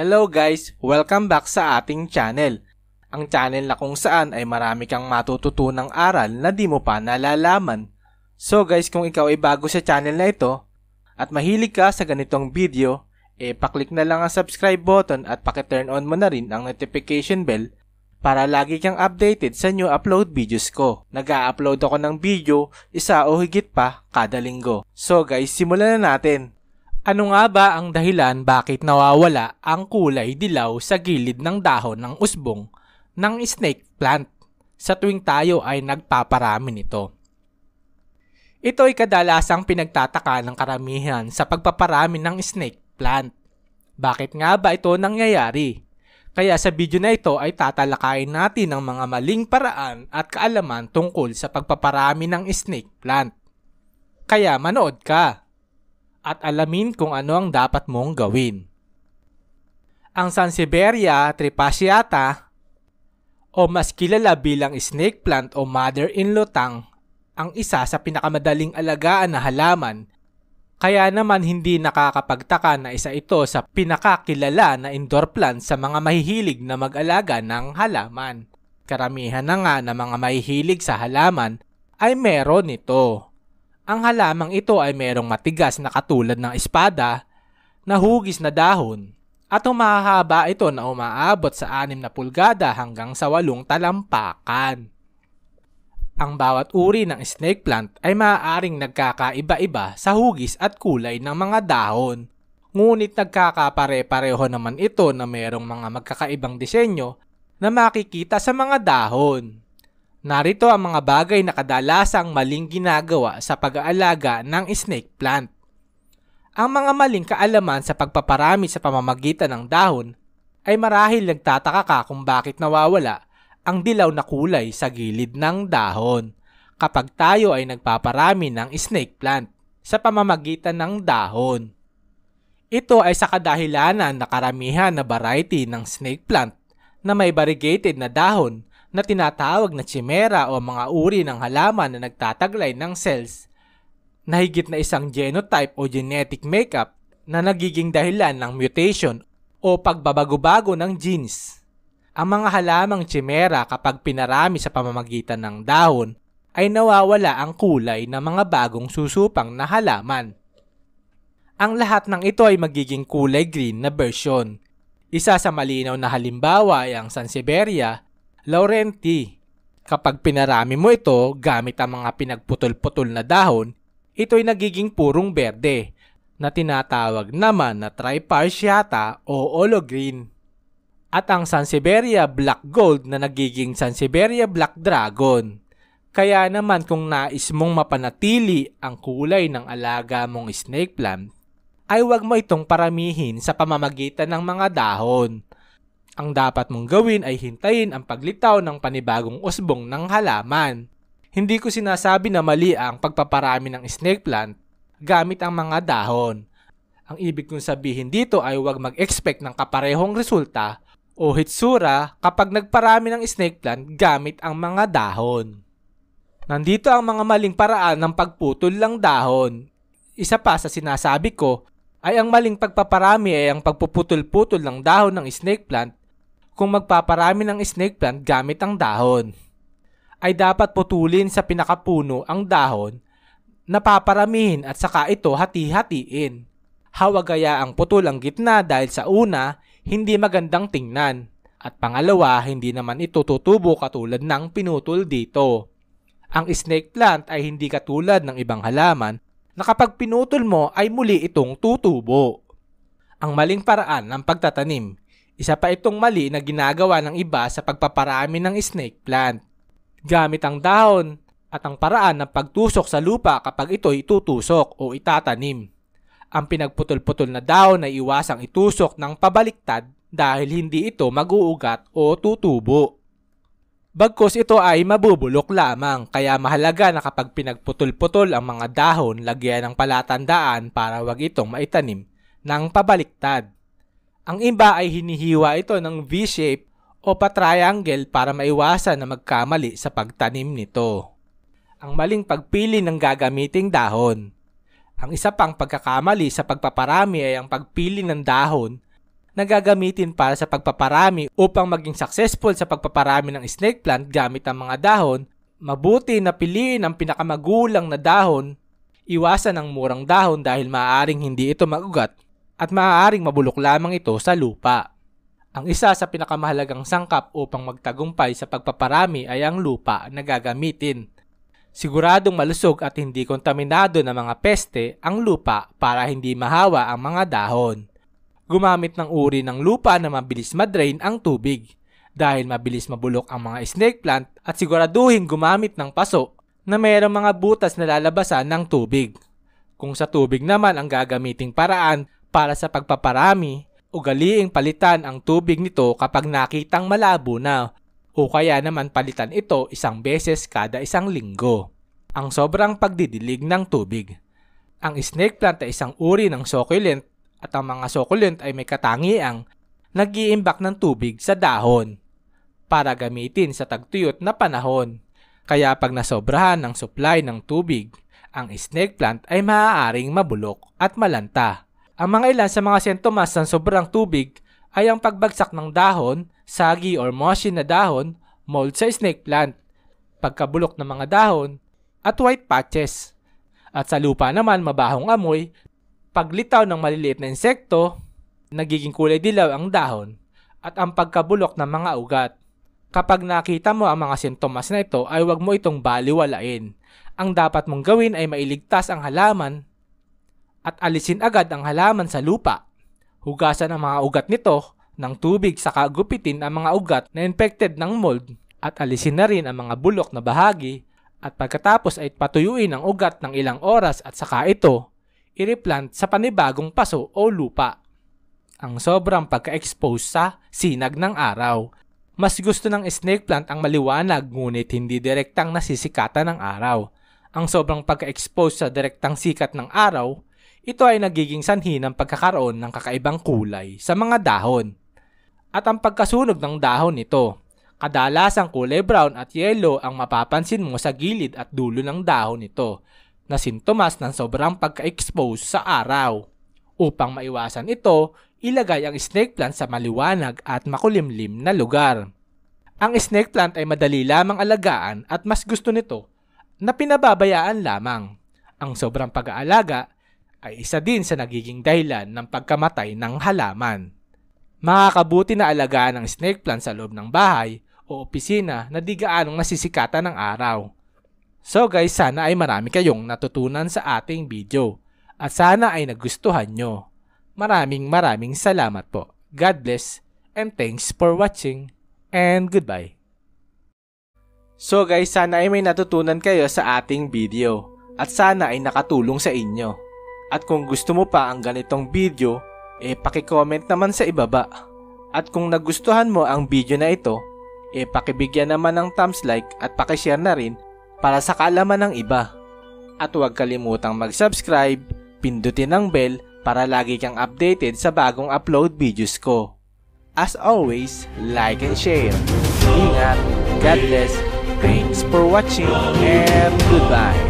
Hello guys! Welcome back sa ating channel. Ang channel na kung saan ay marami kang matututunang aral na di mo pa nalalaman. So guys, kung ikaw ay bago sa channel na ito at mahilig ka sa ganitong video, paklik na lang ang subscribe button at paki-turn on mo na rin ang notification bell para lagi kang updated sa new upload videos ko. Nag-a-upload ako ng video, isa o higit pa kada linggo. So guys, simulan na natin. Ano nga ba ang dahilan bakit nawawala ang kulay dilaw sa gilid ng dahon ng usbong ng snake plant sa tuwing tayo ay nagpaparami nito? Ito ay kadalasang pinagtataka ng karamihan sa pagpaparami ng snake plant. Bakit nga ba ito nangyayari? Kaya sa video na ito ay tatalakayin natin ang mga maling paraan at kaalaman tungkol sa pagpaparami ng snake plant. Kaya manood ka at alamin kung ano ang dapat mong gawin. Ang Sansevieria tripasciata o mas kilala bilang snake plant o mother-in-lutang ang isa sa pinakamadaling alagaan na halaman, kaya naman hindi nakakapagtaka na isa ito sa pinakakilala na indoor plant sa mga mahihilig na mag-alaga ng halaman. Karamihan na nga na mga mahihilig sa halaman ay meron nito. Ang halamang ito ay merong matigas na katulad ng espada, na hugis na dahon, at humahaba ito na umaabot sa 6 na pulgada hanggang sa 8 talampakan. Ang bawat uri ng snake plant ay maaaring nagkakaiba-iba sa hugis at kulay ng mga dahon, ngunit nagkakapare-pareho naman ito na merong mga magkakaibang disenyo na makikita sa mga dahon. Narito ang mga bagay na kadalasang maling ginagawa sa pag-aalaga ng snake plant. Ang mga maling kaalaman sa pagpaparami sa pamamagitan ng dahon ay marahil nagtataka ka kung bakit nawawala ang dilaw na kulay sa gilid ng dahon kapag tayo ay nagpaparami ng snake plant sa pamamagitan ng dahon. Ito ay sa kadahilanan na karamihan na variety ng snake plant na may variegated na dahon na tinatawag na chimera o mga uri ng halaman na nagtataglay ng cells na higit na isang genotype o genetic makeup na nagiging dahilan ng mutation o pagbabago-bago ng genes. Ang mga halamang chimera kapag pinarami sa pamamagitan ng dahon ay nawawala ang kulay ng mga bagong susupang na halaman. Ang lahat ng ito ay magiging kulay green na version. Isa sa malinaw na halimbawa ay ang Sansevieria laurenti. Kapag pinarami mo ito gamit ang mga pinagputol-putol na dahon, ito ay nagiging purong berde na tinatawag naman na tripasciata o olive-green. At ang Sansevieria black gold na nagiging Sansevieria black dragon. Kaya naman kung nais mong mapanatili ang kulay ng alaga mong snake plant, ay huwag mo itong paramihin sa pamamagitan ng mga dahon. Ang dapat mong gawin ay hintayin ang paglitaw ng panibagong usbong ng halaman. Hindi ko sinasabi na mali ang pagpaparami ng snake plant gamit ang mga dahon. Ang ibig kong sabihin dito ay huwag mag-expect ng kaparehong resulta o hitsura kapag nagparami ng snake plant gamit ang mga dahon. Nandito ang mga maling paraan ng pagputol ng dahon. Isa pa sa sinasabi ko ay ang maling pagpaparami ay ang pagpuputol-putol ng dahon ng snake plant. Kung magpaparami ng snake plant gamit ang dahon, ay dapat putulin sa pinakapuno ang dahon na paparamihin at saka ito hati-hatiin. Hawagaya ang putol ang gitna dahil sa una, hindi magandang tingnan at pangalawa, hindi naman ito tutubo katulad ng pinutol dito. Ang snake plant ay hindi katulad ng ibang halaman na kapag pinutol mo ay muli itong tutubo. Ang maling paraan ng pagtatanim. Isa pa itong mali na ginagawa ng iba sa pagpaparami ng snake plant. Gamit ang dahon at ang paraan ng pagtusok sa lupa kapag ito itutusok o itatanim. Ang pinagputol-putol na dahon ay iwasang itusok ng pabaliktad dahil hindi ito mag-uugat o tutubo. Bagkus ito ay mabubulok lamang, kaya mahalaga na kapag pinagputol-putol ang mga dahon, lagyan ng palatandaan para wag itong maitanim ng pabaliktad. Ang iba ay hinihiwa ito ng V-shape o pa-triangle para maiwasan na magkamali sa pagtanim nito. Ang maling pagpili ng gagamiting dahon. Ang isa pang pagkakamali sa pagpaparami ay ang pagpili ng dahon na gagamitin para sa pagpaparami. Upang maging successful sa pagpaparami ng snake plant gamit ang mga dahon, mabuti na piliin ang pinakamagulang na dahon. Iwasan ang murang dahon dahil maaaring hindi ito magugat at maaaring mabulok lamang ito sa lupa. Ang isa sa pinakamahalagang sangkap upang magtagumpay sa pagpaparami ay ang lupa na gagamitin. Siguradong malusog at hindi kontaminado ng mga peste ang lupa para hindi mahawa ang mga dahon. Gumamit ng uri ng lupa na mabilis madrain ang tubig dahil mabilis mabulok ang mga snake plant, at siguraduhin gumamit ng paso na mayroong mga butas na lalabasan ng tubig. Kung sa tubig naman ang gagamiting paraan para sa pagpaparami, ugaliing palitan ang tubig nito kapag nakitang malabo na, o kaya naman palitan ito isang beses kada isang linggo. Ang sobrang pagdidilig ng tubig. Ang snake plant ay isang uri ng succulent at ang mga succulent ay may katangiang nag-iimbak ng tubig sa dahon para gamitin sa tagtuyot na panahon. Kaya pag nasobrahan ng supply ng tubig, ang snake plant ay maaaring mabulok at malanta. Ang mga ilan sa mga sintomas ng sobrang tubig ay ang pagbagsak ng dahon, sagi or mushy na dahon, mold sa snake plant, pagkabulok ng mga dahon, at white patches. At sa lupa naman mabahong amoy, paglitaw ng maliliit na insekto, nagiging kulay dilaw ang dahon, at ang pagkabulok ng mga ugat. Kapag nakita mo ang mga sintomas na ito ay huwag mo itong baliwalain. Ang dapat mong gawin ay mailigtas ang halaman at alisin agad ang halaman sa lupa. Hugasan ang mga ugat nito ng tubig saka gupitin ang mga ugat na infected ng mold at alisin na rin ang mga bulok na bahagi, at pagkatapos ay patuyuin ang ugat ng ilang oras at saka ito i-replant sa panibagong paso o lupa. Ang sobrang pagka-expose sa sinag ng araw. Mas gusto ng snake plant ang maliwanag ngunit hindi direktang nasisikatan ng araw. Ang sobrang pagka-expose sa direktang sikat ng araw, ito ay nagiging sanhi ng pagkakaroon ng kakaibang kulay sa mga dahon. At ang pagkasunog ng dahon nito, kadalasang kulay brown at yellow ang mapapansin mo sa gilid at dulo ng dahon nito na sintomas ng sobrang pagka-expose sa araw. Upang maiwasan ito, ilagay ang snake plant sa maliwanag at makulimlim na lugar. Ang snake plant ay madali lamang alagaan at mas gusto nito na pinababayaan lamang. Ang sobrang pag-aalaga ay isa din sa nagiging dahilan ng pagkamatay ng halaman. Makakabuti na alagaan ng snake plant sa loob ng bahay o opisina na di gaanong nasisikatan ng araw. So guys, sana ay marami kayong natutunan sa ating video at sana ay nagustuhan nyo. Maraming salamat po. God bless and thanks for watching and goodbye. So guys, sana ay may natutunan kayo sa ating video at sana ay nakatulong sa inyo. At kung gusto mo pa ang ganitong video, paki-comment naman sa ibaba. At kung nagustuhan mo ang video na ito, pakibigyan naman ng thumbs like at paki-share na rin para sa kaalaman ng iba. At huwag kalimutang mag-subscribe, pindutin ang bell para lagi kang updated sa bagong upload videos ko. As always, like and share. Ingat, God bless, thanks for watching, and goodbye.